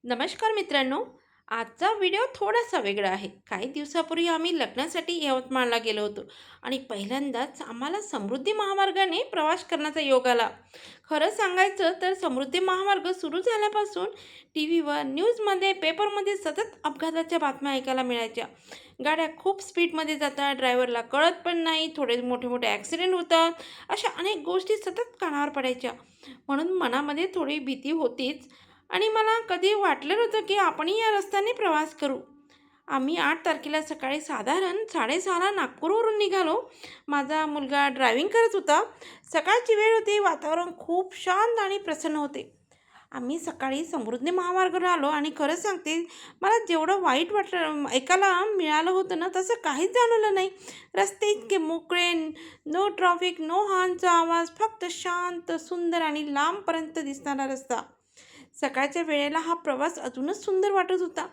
नमस्कार मित्रांनो. आजचा व्हिडिओ थोडासा वेगळा आहे. काही दिवसापूर्वी आम्ही लग्नासाठी यवतमाळला गेलो होतो आणि पहिल्यांदाच आम्हाला समृद्धी महामार्गाने प्रवास करण्याचा योग आला. खरं सांगायचं तर समृद्धी महामार्ग सुरू झाल्यापासून टी व्हीवर, न्यूजमध्ये, पेपरमध्ये सतत अपघाताच्या बातम्या ऐकायला मिळायच्या. गाड्या खूप स्पीडमध्ये जातात, ड्रायव्हरला कळत पण नाही, थोडे मोठे मोठे ॲक्सिडेंट होतात, अशा अनेक गोष्टी सतत कानावर पडायच्या. म्हणून मनामध्ये थोडी भीती होतीच. आणि मला कधी वाटलं नव्हतं की आपणही या रस्त्याने प्रवास करू. आम्ही 8 तारखेला सकाळी साधारण 6:30ला नागपूरवरून निघालो. माझा मुलगा ड्रायव्हिंग करत होता. सकाळची वेळ होती, वातावरण खूप शांत आणि प्रसन्न होते. आम्ही सकाळी समृद्धी महामार्गावर आलो आणि खरं सांगते, मला जेवढं वाईट वाटलं ऐकायला मिळालं होतं ना, तसं काहीच जाणवलं नाही. रस्ते इतके मोकळे, नो ट्रॅफिक, नो हॉर्नचा आवाज, फक्त शांत, सुंदर आणि लांबपर्यंत दिसणारा रस्ता. सकाळच्या वेळेला हा प्रवास अजूनच सुंदर वाटत होता.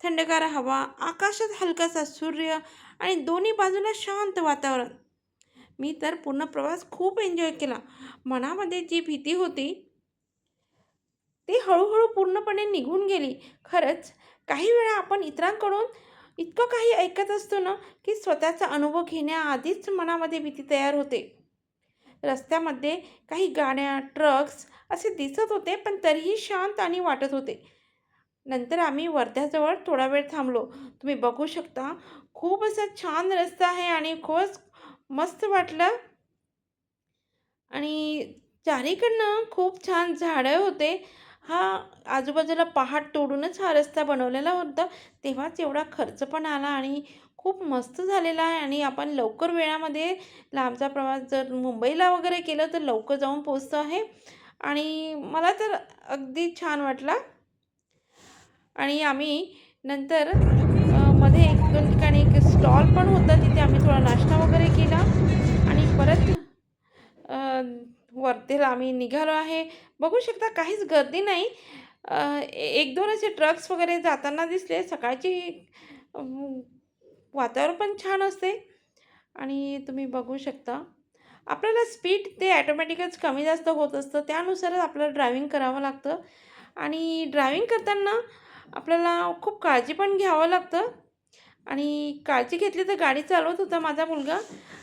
थंडगार हवा, आकाशात हलकासा सूर्य आणि दोन्ही बाजूला शांत वातावरण. मी तर पूर्ण प्रवास खूप एन्जॉय केला. मनामध्ये जी भीती होती ती हळूहळू पूर्णपणे निघून गेली. खरंच काही वेळा आपण इतरांकडून इतकं काही ऐकत असतो ना, की स्वतःचा अनुभव घेण्याआधीच मनामध्ये भीती तयार होते. रस्त्यामध्ये काही गाड्या, ट्रक्स असे दिसत होते, पण तरीही शांत आणि वाटत होते. नंतर आम्ही वर्ध्याजवळ थोडा वेळ थांबलो. तुम्ही बघू शकता, खूप असा छान रस्ता आहे आणि खूपच मस्त वाटलं. आणि चारीकडनं खूप छान झाडं होते. हा आजूबाजूला पहाड तोडूनच हा रस्ता बनवलेला होता. तेव्हाच एवढा खर्च पण आला आणि खूप मस्त झालेला आहे. आणि आपण लवकर वेळामध्ये लांबचा प्रवास जर मुंबईला वगैरे केलं तर लवकर जाऊन पोहोचतो आहे. आणि मला तर अगदी छान वाटला. आणि आम्ही नंतर मध्ये 1-2 ठिकाणी एक स्टॉल पण होता. तिथे आम्ही थोडा नाश्ता वगैरे केला आणि परत अ, वर्धेला आम्ही निघालो आहे. बघू शकता काहीच गर्दी नाही. 1-2 असे ट्रक्स वगैरे जाताना दिसले. सकाळची अ, वातावरण पण छान असते. आणि तुम्ही बघू शकता, आपल्याला स्पीड ते ऑटोमॅटिकच कमी जास्त होत असतं. त्यानुसारच आपल्याला ड्रायव्हिंग करावं लागतं. आणि ड्रायव्हिंग करताना आपल्याला खूप काळजी पण घ्यावं लागतं. आणि काळजी घेतली तर गाडी चालवत होता माझा मुलगा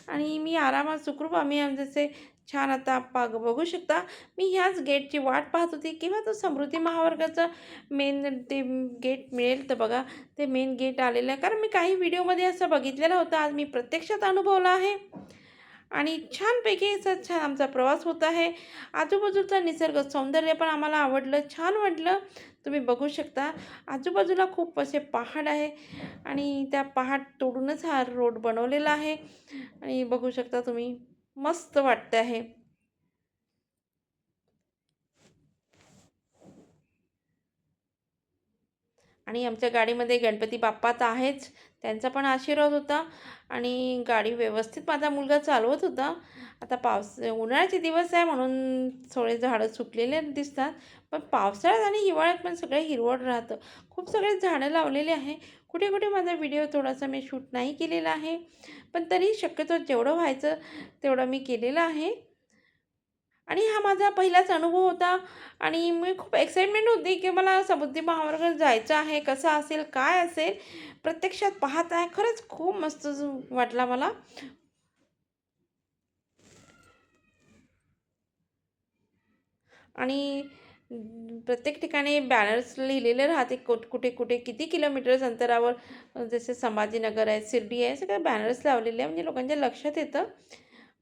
आणि मी आरामात सुखरूप जसे छान आता बघू शकता. मी ह्याच गेटची वाट पाहत होती केव्हा तो समृद्धी महामार्गाचा मेन ते गेट मिळेल. तर बघा, ते मेन गेट आलेलं आहे. कारण मी काही व्हिडिओमध्ये असं बघितलेलं होतं. आज मी प्रत्यक्षात अनुभवलं आहे. आणि छानपैकी असा छान आमचा प्रवास होत आहे. आजूबाजूचा निसर्ग सौंदर्य पण आम्हाला आवडलं, छान वाटलं. तुम्ही बघू शकता, आजूबाजूला खूप असे पहाड आहे आणि त्या पहाड तोडूनच हा रोड बनवलेला आहे. आणि बघू शकता तुम्ही, मस्त वाटतं आहे. आणि आमच्या गाडीमध्ये गणपती बाप्पा तर आहेच, त्यांचा पण आशीर्वाद होता. आणि गाडी व्यवस्थित माझा मुलगा चालवत होता. आता उन्हाळ्याचे दिवस आहे म्हणून थोडे झाडं सुकलेले दिसतात. पण पावसाळ्यात आणि हिवाळ्यात पण सगळं हिरवळ राहतं. खूप सगळे झाडं लावलेले आहे. कुठे कुठे माझा व्हिडिओ थोडासा मी शूट नाही केलेला आहे. पण तरी शक्यतो जेवढं व्हायचं तेवढं मी केलेलं आहे. आणि हा माझा पहिलाच अनुभव होता. आणि मी खूप एक्साइटमेंट होती, की मला समुद्री महामार्गावर जायचं आहे. कसं असेल, काय असेल? प्रत्यक्षात पाहत आहे. खरंच खूप मस्त वाटला मला. आणि प्रत्येक ठिकाणी बॅनर्स लिहिलेले राहते. कुठे, कुठे, किती किलोमीटर्स अंतरावर जसे संभाजीनगर आहे, शिर्डी आहे, सगळे बॅनर्स लावलेले आहे. म्हणजे लोकांच्या लक्षात येतं.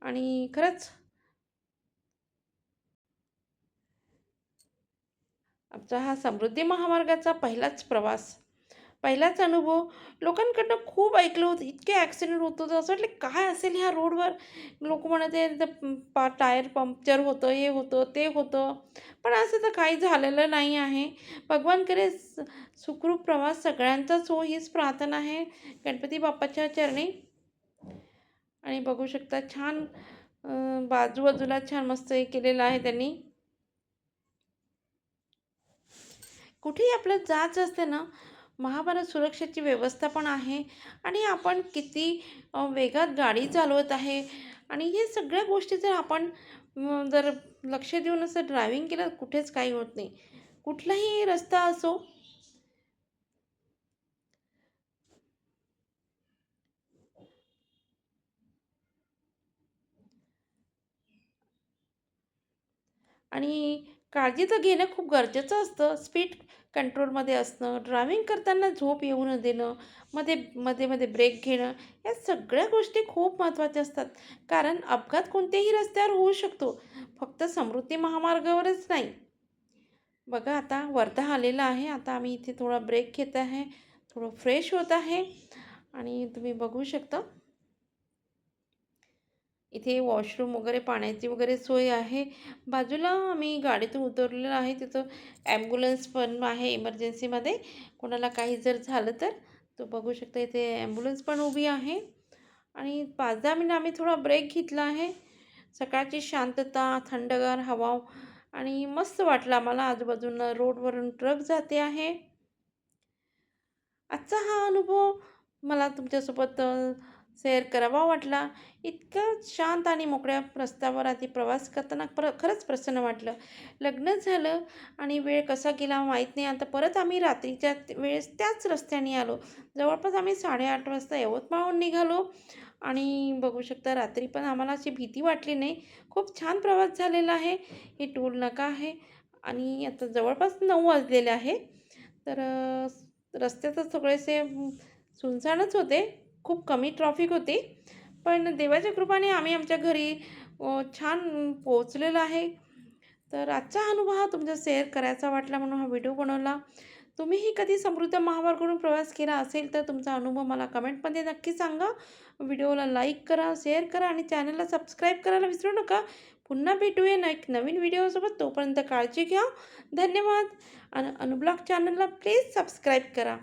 आणि खरंच आमचा हा समृद्धी महामार्गाचा पहिलाच प्रवास, पहिलाच अनुभव. लोकांकडनं खूप ऐकलं होतं, इतके ॲक्सिडेंट होत होतं. असं वाटलं काय असेल ह्या रोडवर. लोक म्हणत आहे टायर पंक्चर होतं, हे होतं, ते होतं. पण असं तर काही झालेलं नाही आहे. भगवान करे सुखरूप प्रवास सगळ्यांचाच हो, हीच प्रार्थना आहे गणपती बाप्पाच्या चरणी. आणि बघू शकता छान बाजूबाजूला छान मस्त हे केलेलं आहे त्यांनी. कुठेही आपलं जायचं असते ना, महाभारत सुरक्षेची व्यवस्था पण आहे. आणि आपण किती वेगात गाडी चालवत आहे. आणि हे सगळ्या गोष्टी जर आपण जर लक्ष देऊन असं ड्रायव्हिंग केलं, कुठेच काही होत नाही. कुठलाही रस्ता असो, आणि काळजी तर घेणं खूप गरजेचं असतं. स्पीड कंट्रोलमध्ये असणं, ड्रायव्हिंग करताना झोप येऊ न देणं, मध्ये मध्ये मध्ये ब्रेक घेणं, या सगळ्या गोष्टी खूप महत्त्वाच्या असतात. कारण अपघात कोणत्याही रस्त्यावर होऊ शकतो, फक्त समृद्धी महामार्गावरच नाही. बघा आता वर्धा आलेला आहे. आता आम्ही इथे थोडा ब्रेक घेत आहे, थोडं फ्रेश होत आहे आणि तुम्ही बघू शकता इथे वॉशरूम वगैरे पाण्याची वगैरे सोय आहे. बाजूला आम्ही गाडीतून उतरलेलो आहे. तिथं ॲम्ब्युलन्स पण आहे इमर्जन्सीमध्ये. कोणाला काही जर झालं तर. तो बघू शकता इथे ॲम्ब्युलन्स पण उभी आहे आणि 5-10 मिनिट आम्ही थोडा ब्रेक घेतला आहे. सकाळची शांतता, थंडगार हवा आणि मस्त वाटलं आम्हाला. आजूबाजूनं रोडवरून ट्रक जाते आहे. आजचा हा अनुभव मला तुमच्यासोबत शेअर करावा वाटला. इतकं शांत आणि मोकळ्या रस्त्यावर आधी प्रवास करताना खरंच प्रसन्न वाटलं. लग्न झालं आणि वेळ कसा गेला माहीत नाही. आता परत आम्ही रात्रीच्या वेळेस त्याच रस्त्याने आलो. जवळपास आम्ही 8:30 वाजता यवतमाळहून निघालो आणि बघू शकता रात्री पण आम्हाला अशी भीती वाटली नाही. खूप छान प्रवास झालेला आहे. हे टोल नाका आहे आणि आता जवळपास 9 वाजलेले आहे. तर रस्त्यातच थोडेसे सुनसानच होते. खूप कमी ट्रॉफिक होती. पण देवाच्या कृपाने आम्ही आमच्या घरी छान पोहोचलेलो आहे. तर आजचा अनुभव हा तुमचा शेअर करायचा वाटला म्हणून हा व्हिडिओ बनवला. तुम्हीही कधी समृद्ध महामार्गावरून प्रवास केला असेल तर तुमचा अनुभव मला कमेंटमध्ये नक्की सांगा. व्हिडिओला लाईक करा, शेअर करा आणि चॅनलला सबस्क्राईब करायला विसरू नका. पुन्हा भेटूया एक नवीन व्हिडिओसोबत. तोपर्यंत काळजी घ्या. धन्यवाद. आणि अनब्लॉक चॅनलला प्लीज सबस्क्राईब करा.